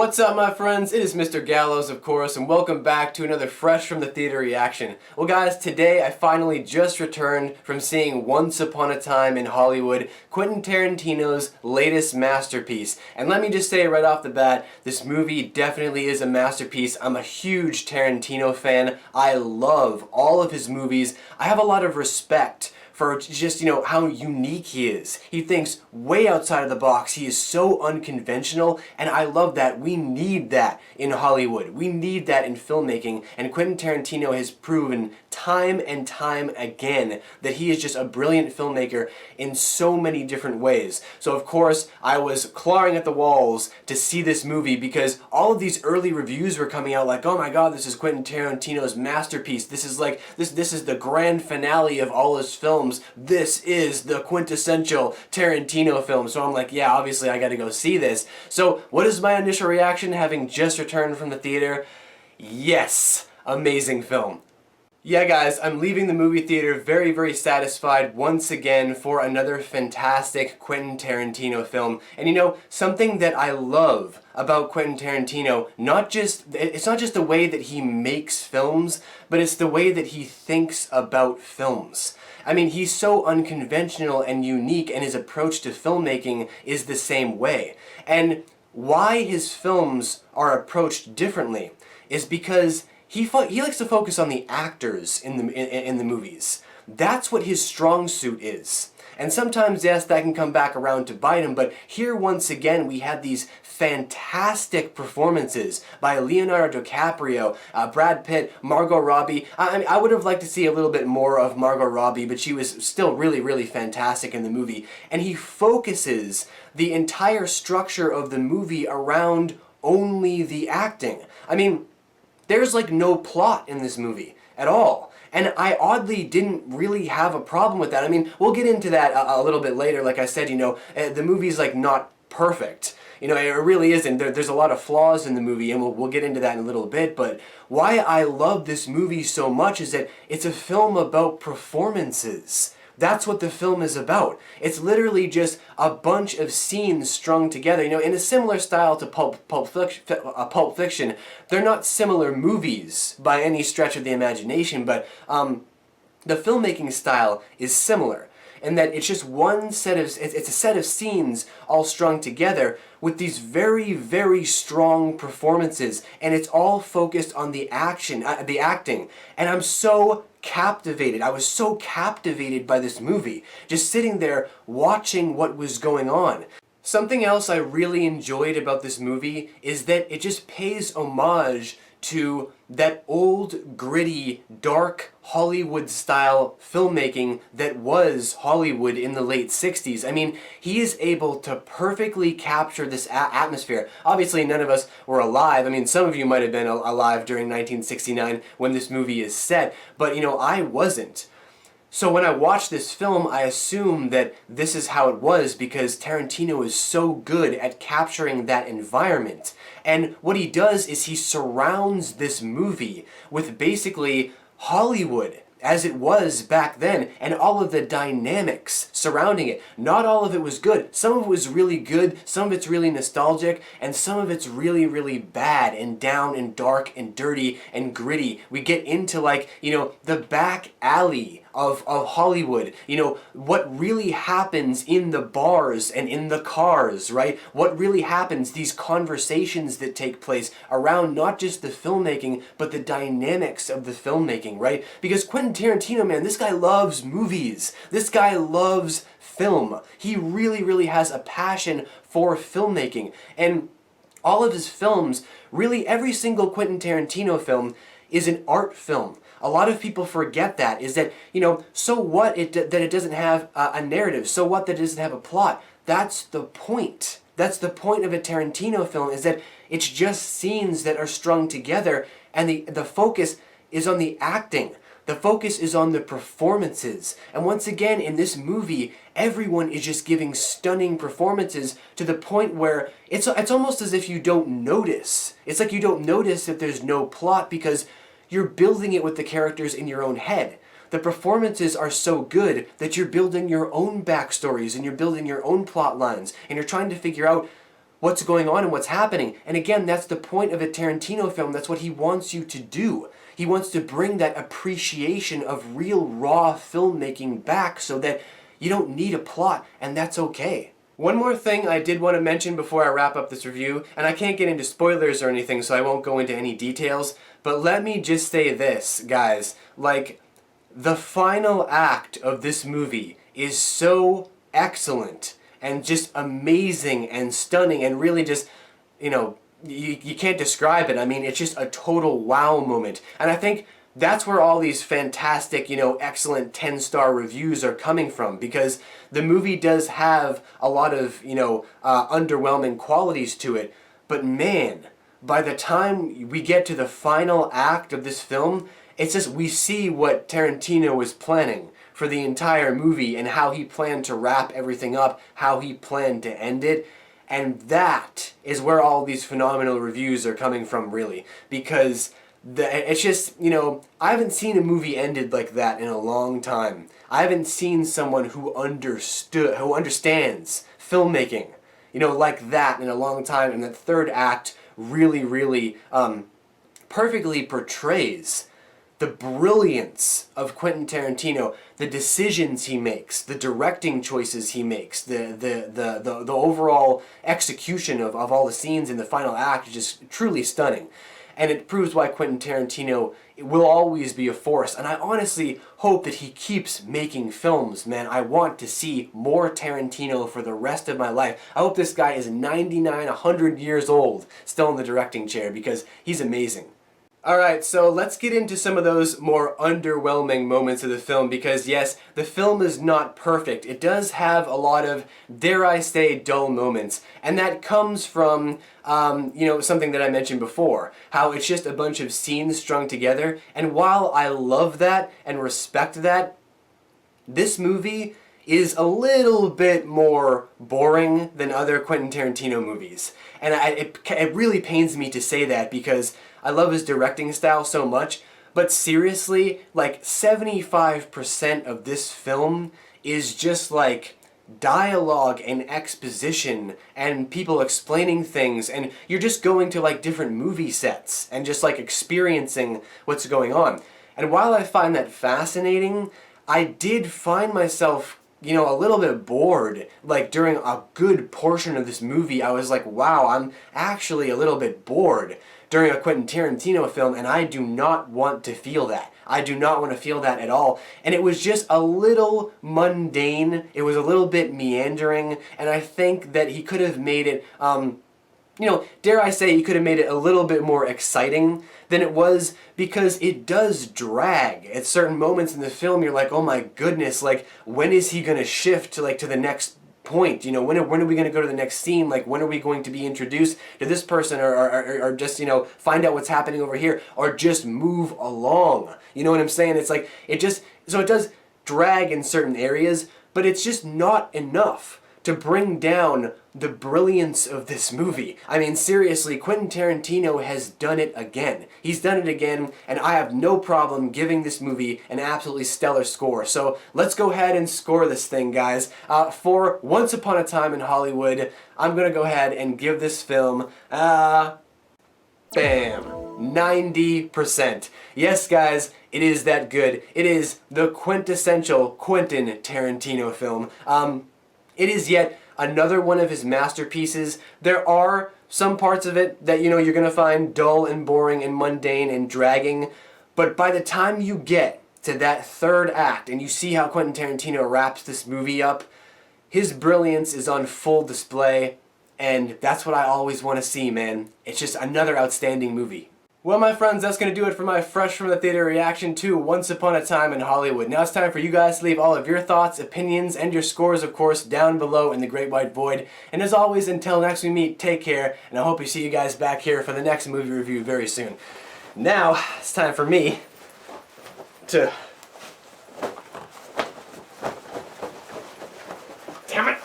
What's up, my friends? It is Mr. Gallows, of course, and welcome back to another Fresh from the Theater reaction. Well, guys, today I finally just returned from seeing Once Upon a Time in Hollywood, Quentin Tarantino's latest masterpiece. And let me just say right off the bat, this movie definitely is a masterpiece. I'm a huge Tarantino fan. I love all of his movies. I have a lot of respect for just, how unique he is. He thinks way outside of the box. He is so unconventional, and I love that. We need that in Hollywood. We need that in filmmaking, and Quentin Tarantino has proven time and time again that he is just a brilliant filmmaker in so many different ways. So of course, I was clawing at the walls to see this movie because all of these early reviews were coming out like, oh my god, this is Quentin Tarantino's masterpiece. This is like, this is the grand finale of all his films. This is the quintessential Tarantino film. So I'm like, yeah, obviously I gotta go see this. So what is my initial reaction having just returned from the theater? Yes, amazing film. Yeah, guys, I'm leaving the movie theater very, very satisfied once again for another fantastic Quentin Tarantino film. And something that I love about Quentin Tarantino, it's not just the way that he makes films, but it's the way that he thinks about films. I mean, he's so unconventional and unique, and his approach to filmmaking is the same way. And why his films are approached differently is because he likes to focus on the actors in the movies. That's what his strong suit is. And sometimes, yes, that can come back around to bite him, but here once again we had these fantastic performances by Leonardo DiCaprio, Brad Pitt, Margot Robbie. I would have liked to see a little bit more of Margot Robbie, but she was still really, really fantastic in the movie. And he focuses the entire structure of the movie around only the acting. I mean, there's like no plot in this movie at all. And I oddly didn't really have a problem with that. I mean, we'll get into that a little bit later. Like I said, the movie's like not perfect. It really isn't. There's a lot of flaws in the movie, and we'll get into that in a little bit. But why I love this movie so much is that it's a film about performances. That's what the film is about. It's literally just a bunch of scenes strung together. In a similar style to Pulp Fiction. They're not similar movies by any stretch of the imagination, but the filmmaking style is similar in that it's just it's a set of scenes all strung together with these very, very strong performances, and it's all focused on the acting. And I'm so captivated. I was so captivated by this movie, just sitting there watching what was going on. Something else I really enjoyed about this movie is that it just pays homage to that old, gritty, dark Hollywood-style filmmaking that was Hollywood in the late 60s. I mean, he is able to perfectly capture this atmosphere. Obviously, none of us were alive. I mean, some of you might have been alive during 1969 when this movie is set, but, I wasn't. So when I watch this film, I assume that this is how it was because Tarantino is so good at capturing that environment. And what he does is he surrounds this movie with basically Hollywood as it was back then, and all of the dynamics surrounding it. Not all of it was good. Some of it was really good, some of it's really nostalgic, and some of it's really, really bad and down and dark and dirty and gritty. We get into the back alley of Hollywood, what really happens in the bars and in the cars, right? What really happens, these conversations that take place around not just the filmmaking, but the dynamics of the filmmaking, right? Because Quentin Tarantino, man, this guy loves movies. This guy loves film. He really, really has a passion for filmmaking. And all of his films, really every single Quentin Tarantino film is an art film. A lot of people forget that, is that, so what that it doesn't have a narrative, so what that it doesn't have a plot. That's the point. That's the point of a Tarantino film, is that it's just scenes that are strung together, and the focus is on the acting. The focus is on the performances. And once again, in this movie, everyone is just giving stunning performances to the point where it's almost as if you don't notice. It's like you don't notice that there's no plot because you're building it with the characters in your own head. The performances are so good that you're building your own backstories and you're building your own plot lines and you're trying to figure out what's going on and what's happening. And again, that's the point of a Tarantino film. That's what he wants you to do. He wants to bring that appreciation of real raw filmmaking back so that you don't need a plot, and that's okay. One more thing I did want to mention before I wrap up this review, and I can't get into spoilers or anything, so I won't go into any details, but let me just say this, guys. Like, the final act of this movie is so excellent and just amazing and stunning and really just, you know, you can't describe it. I mean, it's just a total wow moment. And I think that's where all these fantastic, you know, excellent 10-star reviews are coming from, because the movie does have a lot of, you know, underwhelming qualities to it. But man, by the time we get to the final act of this film, it's just, we see what Tarantino was planning for the entire movie and how he planned to wrap everything up, how he planned to end it. And that is where all these phenomenal reviews are coming from, really. Because it's just, you know, I haven't seen a movie ended like that in a long time. I haven't seen someone who understands filmmaking, you know, like that in a long time. And that third act really perfectly portrays the brilliance of Quentin Tarantino, the decisions he makes, the directing choices he makes, the overall execution of all the scenes in the final act is just truly stunning. And it proves why Quentin Tarantino will always be a force. And I honestly hope that he keeps making films, man. I want to see more Tarantino for the rest of my life. I hope this guy is 99, 100 years old, still in the directing chair, because he's amazing. Alright, so let's get into some of those more underwhelming moments of the film, because yes, the film is not perfect. It does have a lot of, dare I say, dull moments, and that comes from, you know, something that I mentioned before, how it's just a bunch of scenes strung together, and while I love that and respect that, this movie is a little bit more boring than other Quentin Tarantino movies. And it really pains me to say that, because I love his directing style so much, but seriously, like 75% of this film is just like dialogue and exposition and people explaining things, and you're just going to like different movie sets and just like experiencing what's going on. And while I find that fascinating, I did find myself, you know, a little bit bored. Like during a good portion of this movie, I was like, wow, I'm actually a little bit bored during a Quentin Tarantino film, and I do not want to feel that. I do not want to feel that at all. And it was just a little mundane, it was a little bit meandering, and I think that he could have made it, you know, dare I say, he could have made it a little bit more exciting than it was, because it does drag. At certain moments in the film, you're like, oh my goodness, like, when is he going to shift to, like, to the next point? You know, when are we going to go to the next scene? Like, when are we going to be introduced to this person, or just, you know, find out what's happening over here, or just move along? You know what I'm saying? It's like, it does drag in certain areas, but it's just not enough to bring down the brilliance of this movie. I mean, seriously, Quentin Tarantino has done it again. He's done it again, and I have no problem giving this movie an absolutely stellar score. So let's go ahead and score this thing, guys. For Once Upon a Time in Hollywood, I'm gonna go ahead and give this film, bam, 90%. Yes, guys, it is that good. It is the quintessential Quentin Tarantino film. It is yet another one of his masterpieces. There are some parts of it that, you know, you're going to find dull and boring and mundane and dragging, but by the time you get to that third act and you see how Quentin Tarantino wraps this movie up, his brilliance is on full display, and that's what I always want to see, man. It's just another outstanding movie. Well, my friends, that's going to do it for my fresh from the theater reaction to Once Upon a Time in Hollywood. Now it's time for you guys to leave all of your thoughts, opinions, and your scores, of course, down below in the great white void. And as always, until next we meet, take care, and I hope to see you guys back here for the next movie review very soon. Now, it's time for me to... Damn it!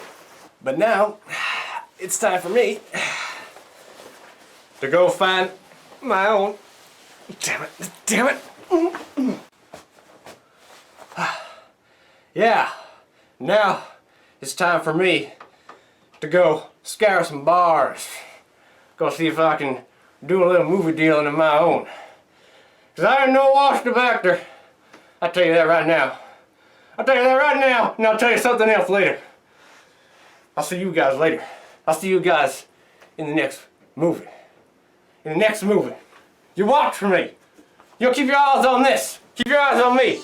But now, it's time for me to go find my own. Damn it. Damn it. Yeah. Now it's time for me to go scour some bars. Go see if I can do a little movie deal of my own. Cause I ain't no washed-up actor. I'll tell you that right now. I'll tell you that right now, and I'll tell you something else later. I'll see you guys later. I'll see you guys in the next movie. In the next movie. You watch for me. You'll keep your eyes on this. Keep your eyes on me.